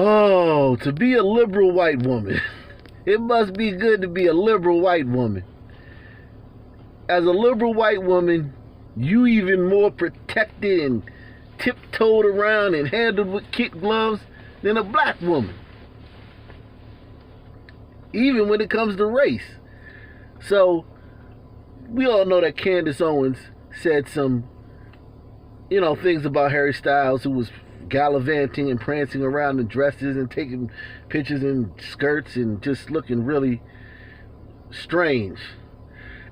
Oh, to be a liberal white woman. It must be good to be a liberal white woman. As a liberal white woman, you even more protected and tiptoed around and handled with kid gloves than a black woman. Even when it comes to race. So, we all know that Candace Owens said some, things about Harry Styles, who was gallivanting and prancing around in dresses and taking pictures in skirts and just looking really strange.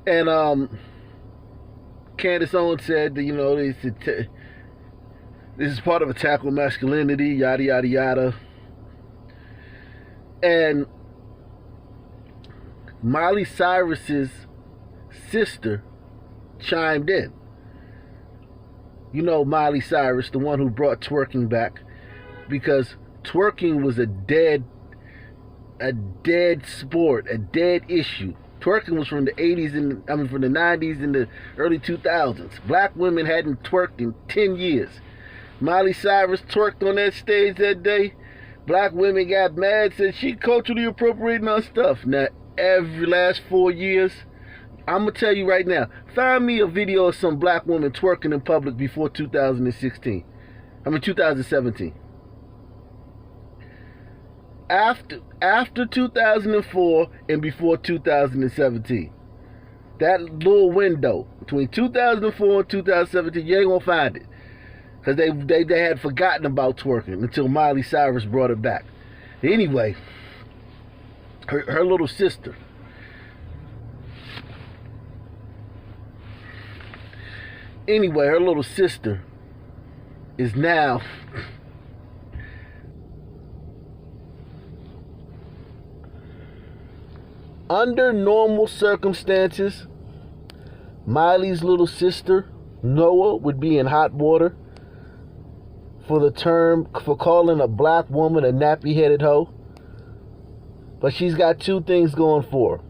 And Candace Owens said that, this is part of attack on masculinity, yada, yada, yada. And Miley Cyrus's sister chimed in. Miley Cyrus, the one who brought twerking back, because twerking was a dead sport, a dead issue. Twerking was from the 80s from the 90s and the early 2000s. Black women hadn't twerked in 10 years. Miley Cyrus twerked on that stage that day. Black women got mad, said she culturally appropriating our stuff. Now, every last 4 years, I'm going to tell you right now, find me a video of some black woman twerking in public before 2017. After 2004 and before 2017. That little window between 2004 and 2017, you ain't going to find it. Because they had forgotten about twerking until Miley Cyrus brought it back. Anyway, her little sister. Her little sister is now under normal circumstances. Miley's little sister, Noah, would be in hot water for calling a black woman a nappy headed hoe. But she's got two things going for her.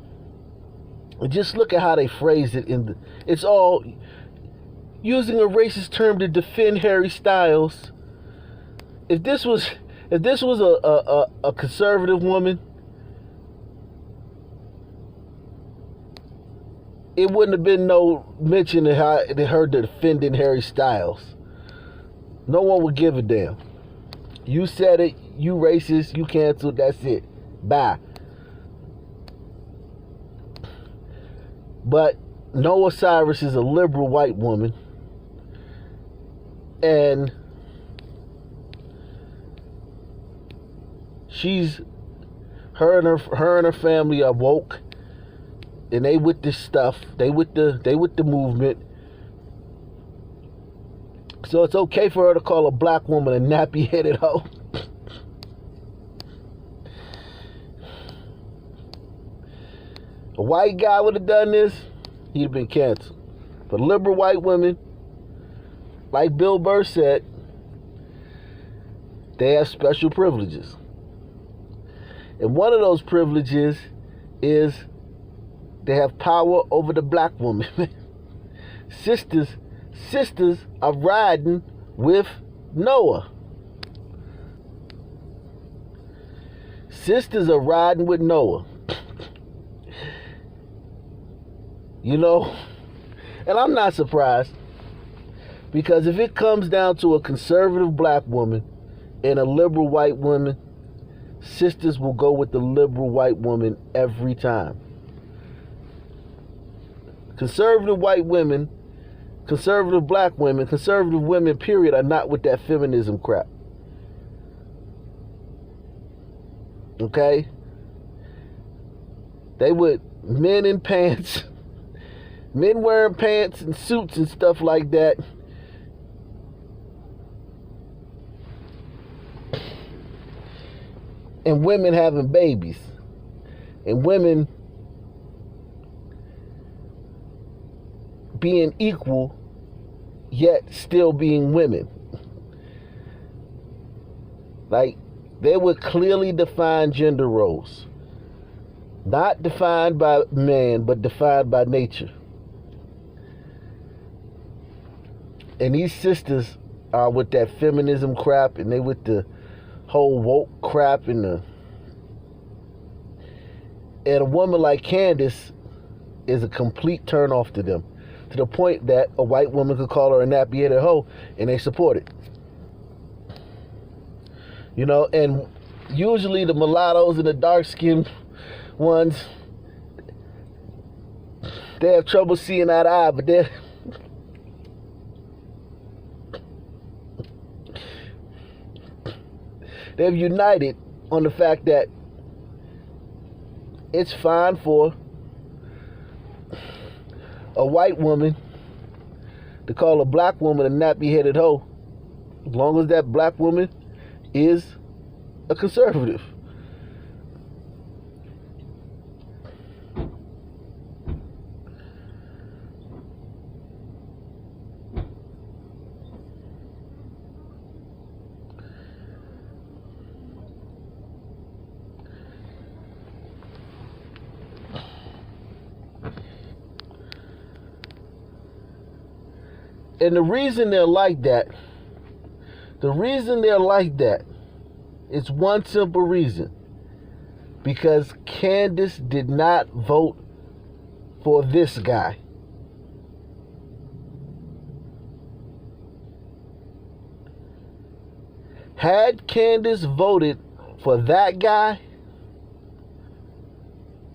And just look at how they phrase it it's all using a racist term to defend Harry Styles. If this was a conservative woman, it wouldn't have been no mention of her defending Harry Styles. No one would give a damn. You said it, you racist, you canceled, that's it. Bye. But Noah Cyrus is a liberal white woman. And her and her family are woke. And they with this stuff. They with the movement. So it's okay for her to call a black woman a nappy headed hoe. A white guy would have done this, he'd have been canceled. But liberal white women, like Bill Burr said, they have special privileges. And one of those privileges is they have power over the black woman. Sisters are riding with Noah. Sisters are riding with Noah. And I'm not surprised, because if it comes down to a conservative black woman and a liberal white woman, sisters will go with the liberal white woman every time. Conservative white women, conservative black women, conservative women, period, are not with that feminism crap. Okay? They with men in pants, men wearing pants and suits and stuff like that. And women having babies. And women being equal, yet still being women. Like, they would clearly define gender roles. Not defined by man, but defined by nature. And these sisters are with that feminism crap, and they with the whole woke crap and a woman like Candace is a complete turnoff to them, to the point that a white woman could call her a Nappy Headed Heaux and they support it. You know, and usually the mulattoes and the dark-skinned ones, they have trouble seeing eye to eye, but they've united on the fact that it's fine for a white woman to call a black woman a Nappy Headed Heaux, as long as that black woman is a conservative. And the reason they're like that, it's one simple reason. Because Candace did not vote for this guy. Had Candace voted for that guy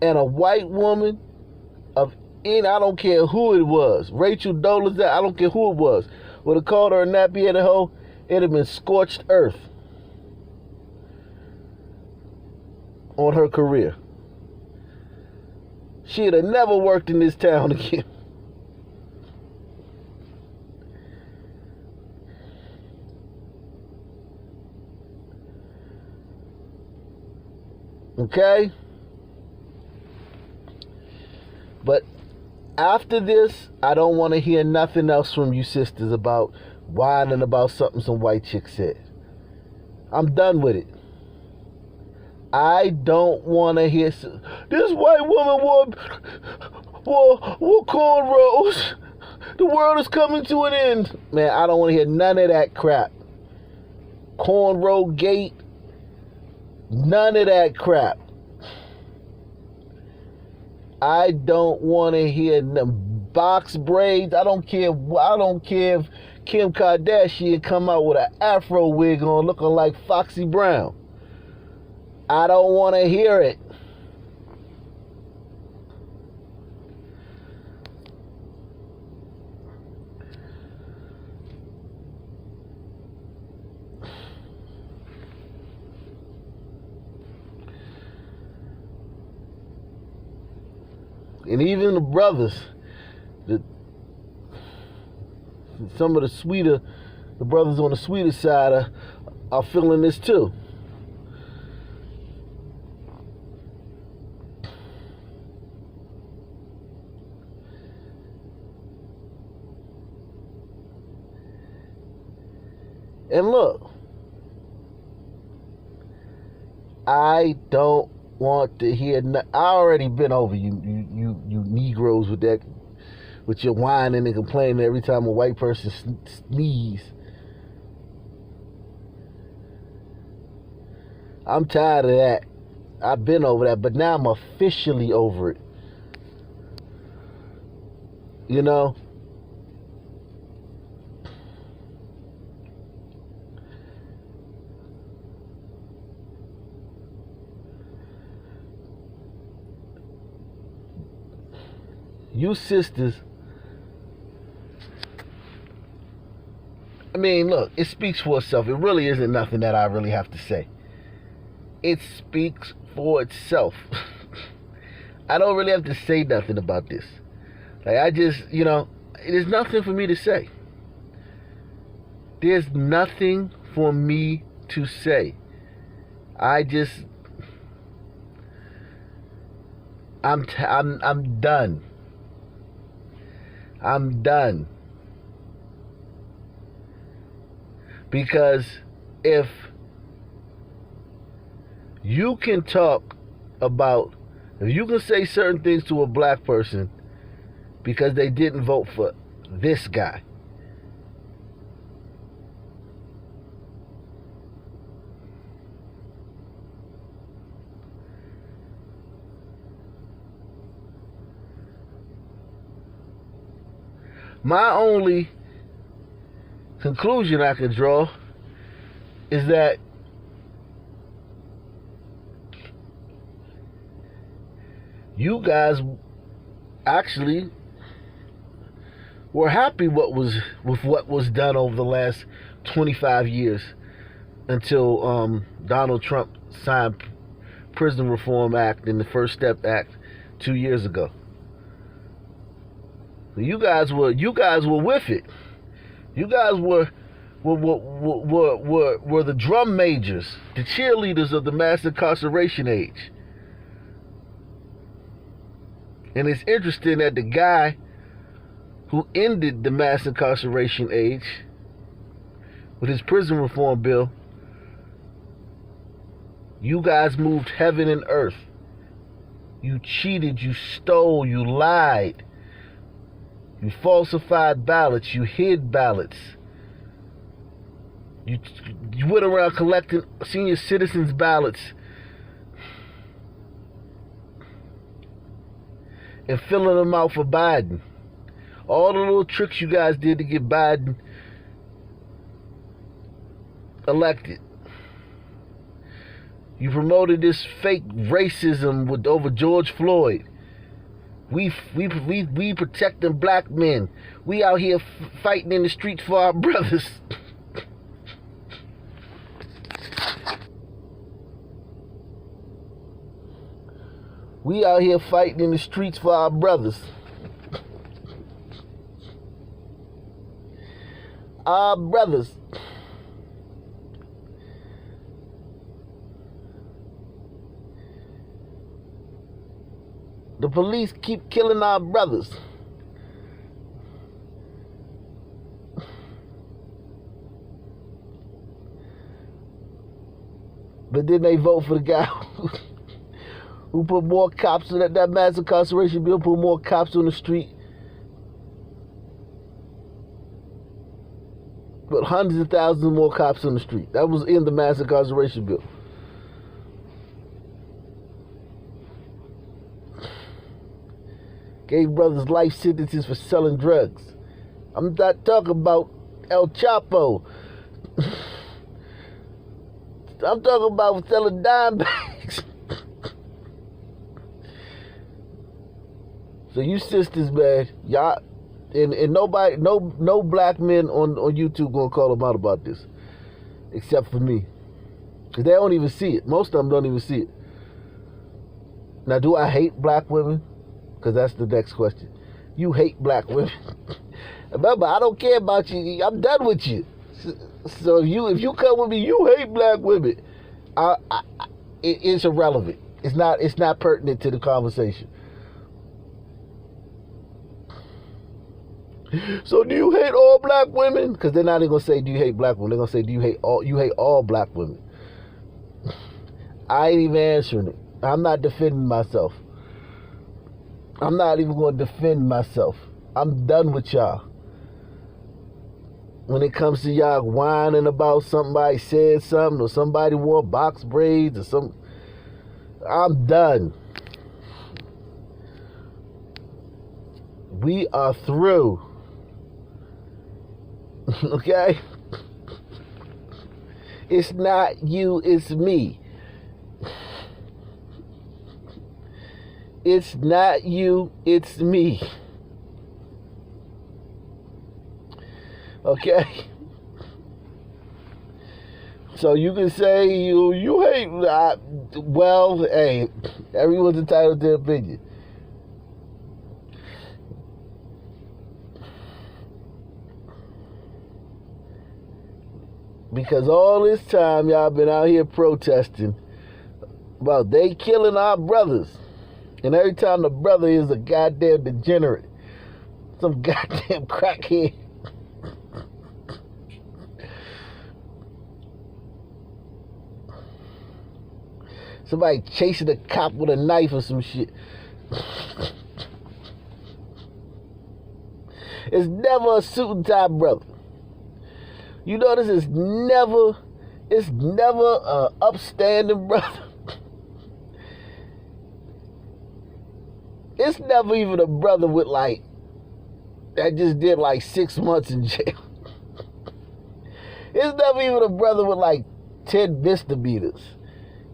and a white woman of any, I don't care who it was, Rachel Dolezal, I don't care who it was, would have called her a Nappy Headed Heaux, it'd have been scorched earth on her career. She'd have never worked in this town again. Okay? But after this, I don't want to hear nothing else from you sisters about whining about something some white chick said. I'm done with it. I don't want to hear this white woman wore cornrows. The world is coming to an end. Man, I don't want to hear none of that crap. Cornrow gate. None of that crap. I don't want to hear them box braids. I don't care if Kim Kardashian come out with an afro wig on looking like Foxy Brown. I don't want to hear it. And even the brothers, some of the brothers on the sweeter side are feeling this too. And look, I don't want to hear. I already been over you Negroes with your whining and complaining every time a white person sneezes. I'm tired of that. I've been over that, but now I'm officially over it. You know? You sisters, I mean, look, it speaks for itself. It really isn't nothing that I really have to say. It speaks for itself. I don't really have to say nothing about this. Like, I just, there's nothing for me to say. There's nothing for me to say. I'm done. I'm done. Because if you can say certain things to a black person because they didn't vote for this guy, My only conclusion I can draw is that you guys actually were happy with what was done over the last 25 years until Donald Trump signed Prison Reform Act and the First Step Act 2 years ago. You guys were with it. You guys were the drum majors, the cheerleaders of the mass incarceration age. And it's interesting that the guy who ended the mass incarceration age with his prison reform bill, you guys moved heaven and earth. You cheated, you stole, you lied. You falsified ballots, you hid ballots. You went around collecting senior citizens' ballots and filling them out for Biden. All the little tricks you guys did to get Biden elected. You promoted this fake racism over George Floyd. We protecting black men. We out here fighting in the streets for our brothers. We out here fighting in the streets for our brothers. Our brothers. The police keep killing our brothers. But then they vote for the guy who put more cops on that mass incarceration bill, put more cops on the street. Put hundreds of thousands more cops on the street. That was in the mass incarceration bill. Gave brothers life sentences for selling drugs. I'm not talking about El Chapo. I'm talking about selling dime bags. So you sisters, man, y'all, and nobody, no black men on YouTube gonna call them out about this, except for me, because they don't even see it. Most of them don't even see it. Now, do I hate black women? Because that's the next question. You hate black women. Remember, I don't care about you. I'm done with you. So if you come with me, you hate black women. It's irrelevant. It's not pertinent to the conversation. So do you hate all black women? Because they're not even gonna say, do you hate black women? They're gonna say, do you hate all black women? I ain't even answering it. I'm not defending myself. I'm not even going to defend myself. I'm done with y'all. When it comes to y'all whining about somebody said something or somebody wore box braids or something, I'm done. We are through. Okay? It's not you, it's me. It's not you, it's me. Okay? So you can say you hate, well, hey, everyone's entitled to their opinion. Because all this time y'all been out here protesting about they killing our brothers. And every time the brother is a goddamn degenerate, some goddamn crackhead. Somebody chasing a cop with a knife or some shit. It's never a suit and tie brother. You notice it's never a upstanding brother. It's never even a brother with like that just did like 6 months in jail. It's never even a brother with like 10 misdemeanors.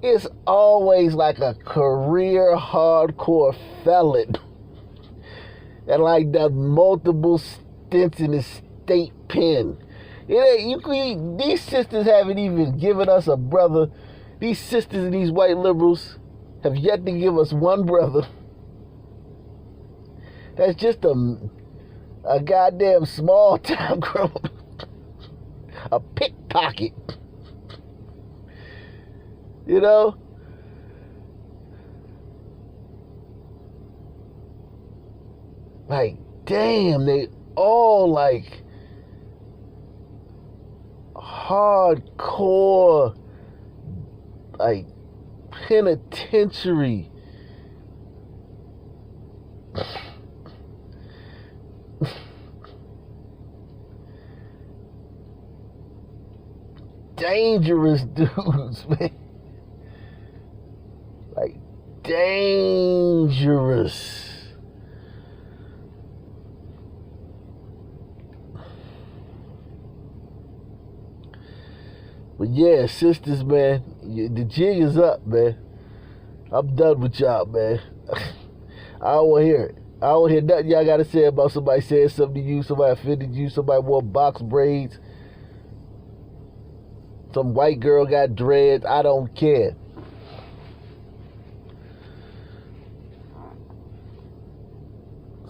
It's always like a career hardcore felon that like does multiple stints in the state pen. These sisters haven't even given us a brother. These sisters and these white liberals have yet to give us one brother that's just a goddamn small town criminal, a pickpocket. You know? Like, damn, they all like hardcore, like penitentiary. Dangerous dudes, man. Like, dangerous. But yeah, sisters, man, the jig is up, man. I'm done with y'all, man. I don't want to hear it. I don't hear nothing y'all got to say about somebody saying something to you, somebody offended you, somebody wore box braids, some white girl got dreads. I don't care.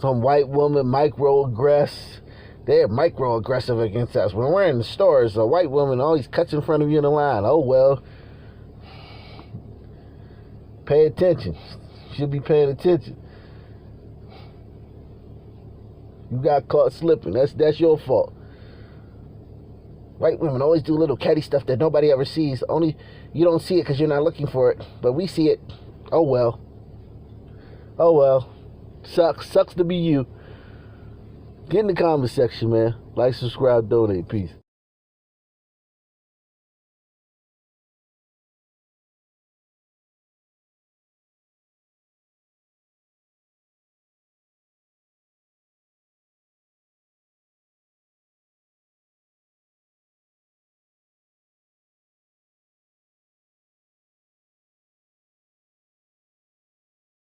Some white woman microaggress. They're microaggressive against us. When we're in the stores, a white woman always cuts in front of you in the line. Oh, well. Pay attention. Should be paying attention. You got caught slipping. That's your fault. White women always do little catty stuff that nobody ever sees. Only you don't see it because you're not looking for it. But we see it. Oh, well. Oh, well. Sucks to be you. Get in the comment section, man. Like, subscribe, donate. Peace.